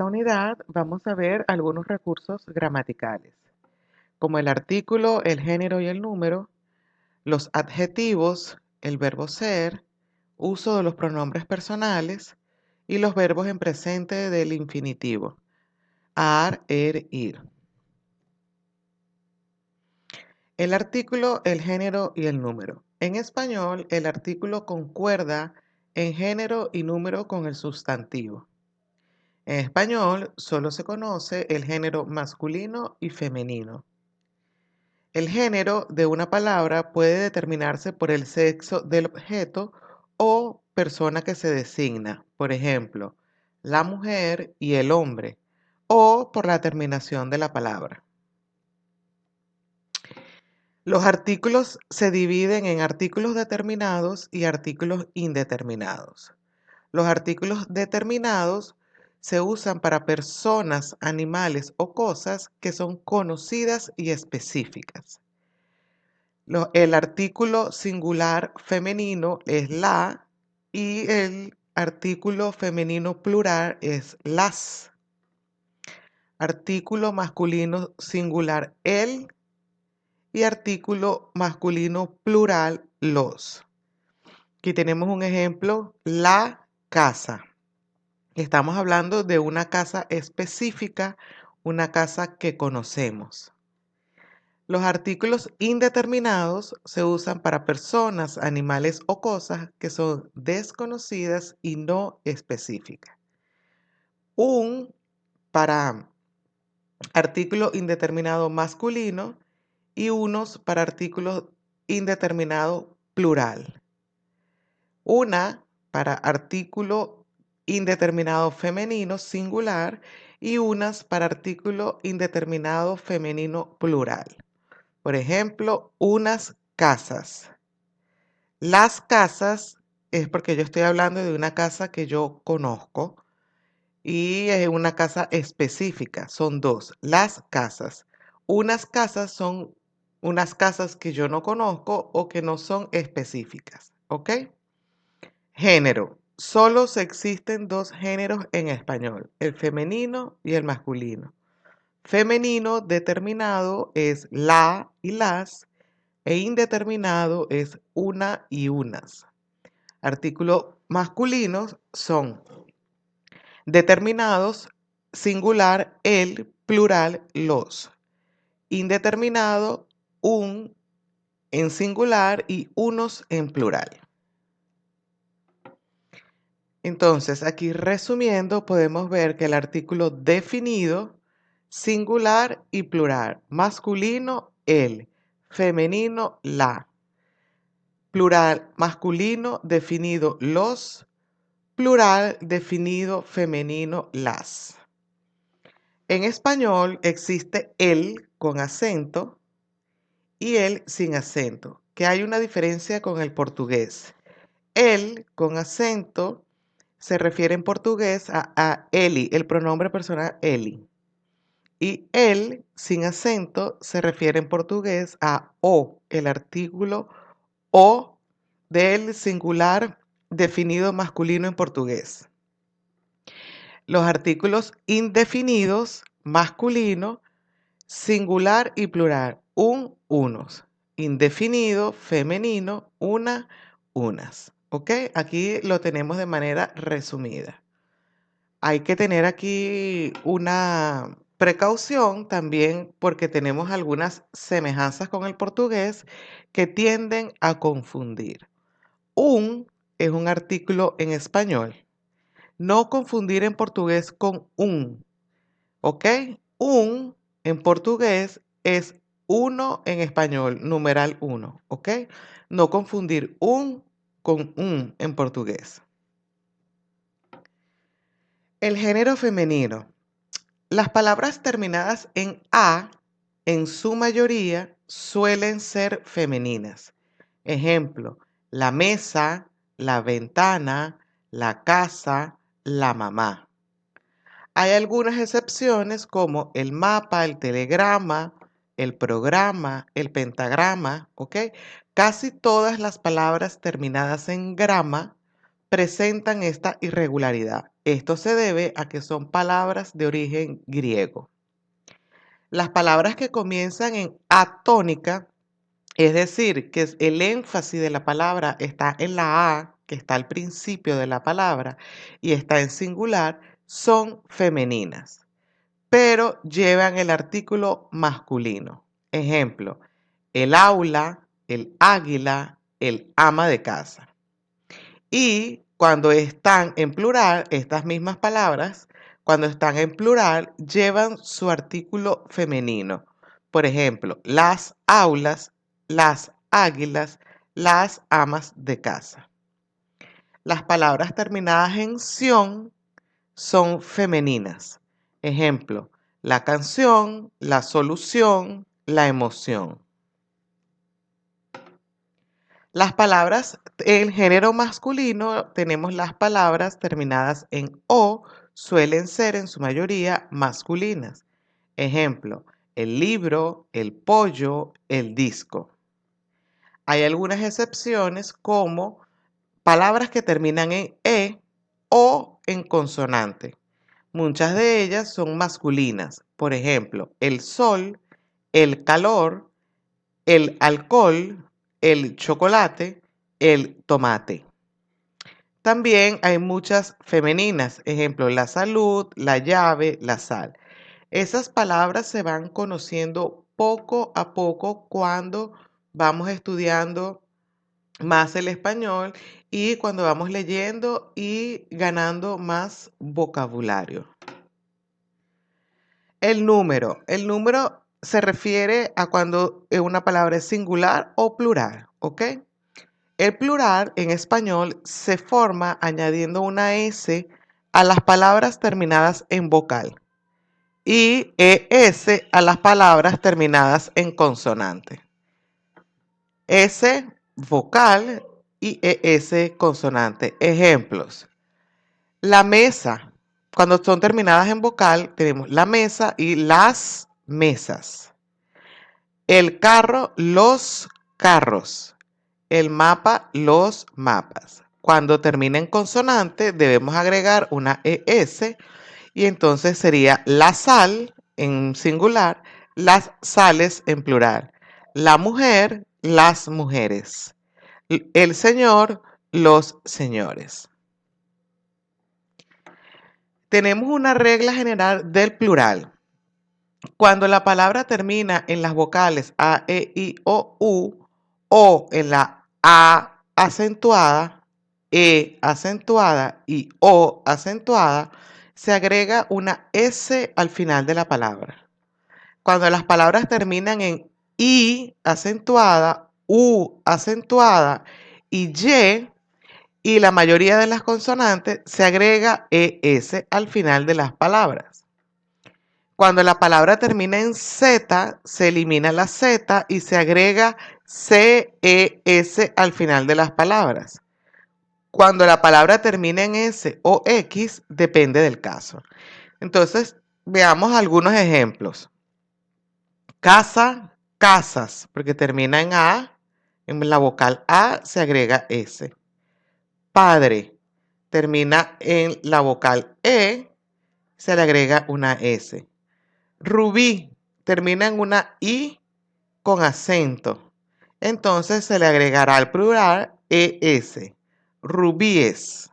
esta unidad vamos a ver algunos recursos gramaticales, como el artículo, el género y el número, los adjetivos, el verbo ser, uso de los pronombres personales y los verbos en presente del infinitivo, ar, ir. El artículo, el género y el número. En español, el artículo concuerda en género y número con el sustantivo. En español solo se conoce el género masculino y femenino. El género de una palabra puede determinarse por el sexo del objeto o persona que se designa, por ejemplo, la mujer y el hombre, o por la terminación de la palabra. Los artículos se dividen en artículos determinados y artículos indeterminados. Los artículos determinados se usan para personas, animales o cosas que son conocidas y específicas. El artículo singular femenino es la y el artículo femenino plural es las. Artículo masculino singular el y artículo masculino plural los. Aquí tenemos un ejemplo, la casa. Estamos hablando de una casa específica, una casa que conocemos. Los artículos indeterminados se usan para personas, animales o cosas que son desconocidas y no específicas. Un para artículo indeterminado masculino y unos para artículo indeterminado plural. Una para artículo indeterminado femenino singular y unas para artículo indeterminado femenino plural. Por ejemplo, unas casas. Las casas es porque yo estoy hablando de una casa que yo conozco y es una casa específica. Son dos, las casas. Unas casas son unas casas que yo no conozco o que no son específicas. ¿Ok? Género. Solo se existen dos géneros en español, el femenino y el masculino. Femenino determinado es la y las e indeterminado es una y unas. Artículos masculinos son determinados, singular, el, plural, los. Indeterminado, un en singular y unos en plural. Entonces, aquí resumiendo, podemos ver que el artículo definido, singular y plural, masculino, el, femenino, la, plural masculino definido los, plural definido femenino las. En español existe el con acento y el sin acento, que hay una diferencia con el portugués. El con acento se refiere en portugués a Eli, el pronombre personal Eli. Y el sin acento se refiere en portugués a o, el artículo o del singular definido masculino en portugués. Los artículos indefinidos, masculino, singular y plural, un, unos. Indefinido, femenino, una, unas. ¿Ok? Aquí lo tenemos de manera resumida. Hay que tener aquí una precaución también porque tenemos algunas semejanzas con el portugués que tienden a confundir. Un es un artículo en español. No confundir en portugués con un, ¿ok? Un en portugués es uno en español, numeral uno, ¿ok? No confundir un con un en portugués. El género femenino. Las palabras terminadas en A, en su mayoría, suelen ser femeninas. Ejemplo, la mesa, la ventana, la casa, la mamá. Hay algunas excepciones como el mapa, el telegrama, el programa, el pentagrama, ¿ok? Casi todas las palabras terminadas en grama presentan esta irregularidad. Esto se debe a que son palabras de origen griego. Las palabras que comienzan en A tónica, es decir, que el énfasis de la palabra está en la A, que está al principio de la palabra, y está en singular, son femeninas, pero llevan el artículo masculino. Ejemplo, el aula, el águila, el ama de casa. Y cuando están en plural, estas mismas palabras, cuando están en plural, llevan su artículo femenino. Por ejemplo, las aulas, las águilas, las amas de casa. Las palabras terminadas en ción son femeninas. Ejemplo, la canción, la solución, la emoción. Las palabras en género masculino tenemos las palabras terminadas en O, suelen ser en su mayoría masculinas. Ejemplo, el libro, el pollo, el disco. Hay algunas excepciones como palabras que terminan en E o en consonante. Muchas de ellas son masculinas. Por ejemplo, el sol, el calor, el alcohol, el chocolate, el tomate. También hay muchas femeninas, ejemplo, la salud, la llave, la sal. Esas palabras se van conociendo poco a poco cuando vamos estudiando más el español y cuando vamos leyendo y ganando más vocabulario. El número se refiere a cuando una palabra es singular o plural, ¿ok? El plural en español se forma añadiendo una S a las palabras terminadas en vocal y ES a las palabras terminadas en consonante. S vocal y ES consonante. Ejemplos. La mesa. Cuando son terminadas en vocal, tenemos la mesa y las mesas. El carro, los carros. El mapa, los mapas. Cuando termina en consonante, debemos agregar una ES y entonces sería la sal en singular, las sales en plural. La mujer, las mujeres. El señor, los señores. Tenemos una regla general del plural. Cuando la palabra termina en las vocales A, E, I, O, U o en la A acentuada, E acentuada y O acentuada, se agrega una S al final de la palabra. Cuando las palabras terminan en I acentuada, U acentuada y y la mayoría de las consonantes, se agrega ES al final de las palabras. Cuando la palabra termina en Z, se elimina la Z y se agrega CES al final de las palabras. Cuando la palabra termina en S o X, depende del caso. Entonces, veamos algunos ejemplos. Casa, casas, porque termina en A, en la vocal A se agrega S. Padre, termina en la vocal E, se le agrega una S. Rubí, termina en una I con acento. Entonces se le agregará al plural ES. Rubíes.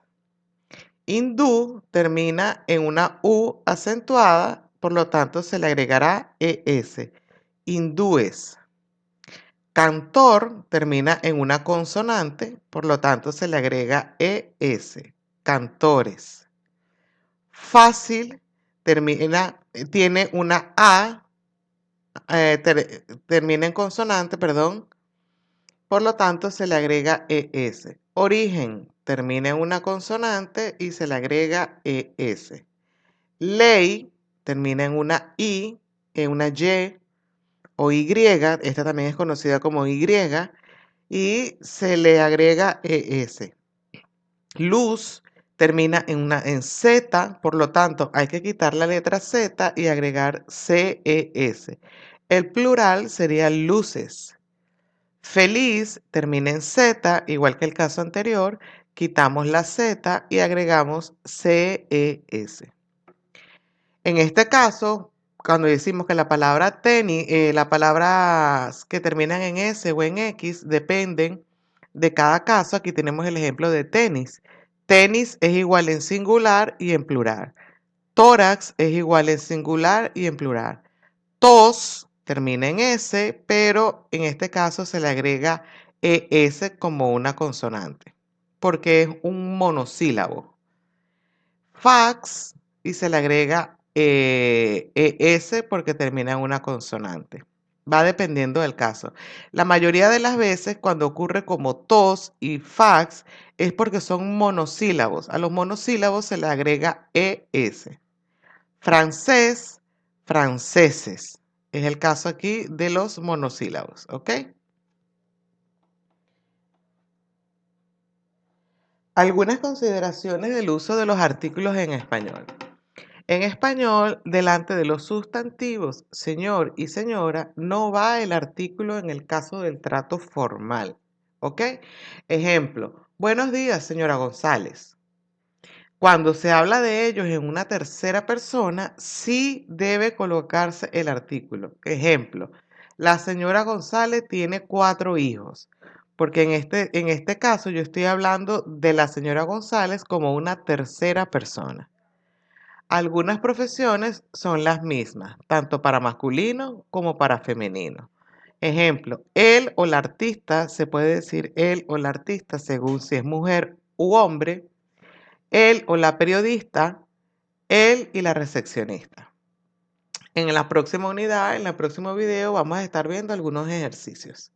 Hindú termina en una U acentuada, por lo tanto se le agregará ES. Hindúes. Cantor termina en una consonante, por lo tanto se le agrega ES. Cantores. Fácil tiene una A, termina en consonante, perdón, por lo tanto se le agrega ES. Origen termina en una consonante y se le agrega ES. Ley termina en una I, en una Y o Y, esta también es conocida como Y, y se le agrega ES. Luz termina en Z, por lo tanto hay que quitar la letra Z y agregar CES. El plural sería luces. Feliz termina en Z, igual que el caso anterior, quitamos la Z y agregamos CES. En este caso, cuando decimos que la palabra tenis, las palabras que terminan en S o en X dependen de cada caso. Aquí tenemos el ejemplo de tenis. Tenis es igual en singular y en plural. Tórax es igual en singular y en plural. Tos termina en S, pero en este caso se le agrega ES como una consonante, porque es un monosílabo. Fax y se le agrega ES porque termina en una consonante. Va dependiendo del caso. La mayoría de las veces cuando ocurre como tos y fax es porque son monosílabos. A los monosílabos se le agrega ES. Francés, franceses. Es el caso aquí de los monosílabos, ¿ok? Algunas consideraciones del uso de los artículos en español. En español, delante de los sustantivos señor y señora, no va el artículo en el caso del trato formal, ¿ok? Ejemplo, buenos días, señora González. Cuando se habla de ellos en una tercera persona, sí debe colocarse el artículo. Ejemplo, la señora González tiene 4 hijos, porque en este caso yo estoy hablando de la señora González como una tercera persona. Algunas profesiones son las mismas, tanto para masculino como para femenino. Ejemplo, él o la artista, se puede decir él o la artista según si es mujer u hombre, él o la periodista, él y la recepcionista. En la próxima unidad, en el próximo video, vamos a estar viendo algunos ejercicios.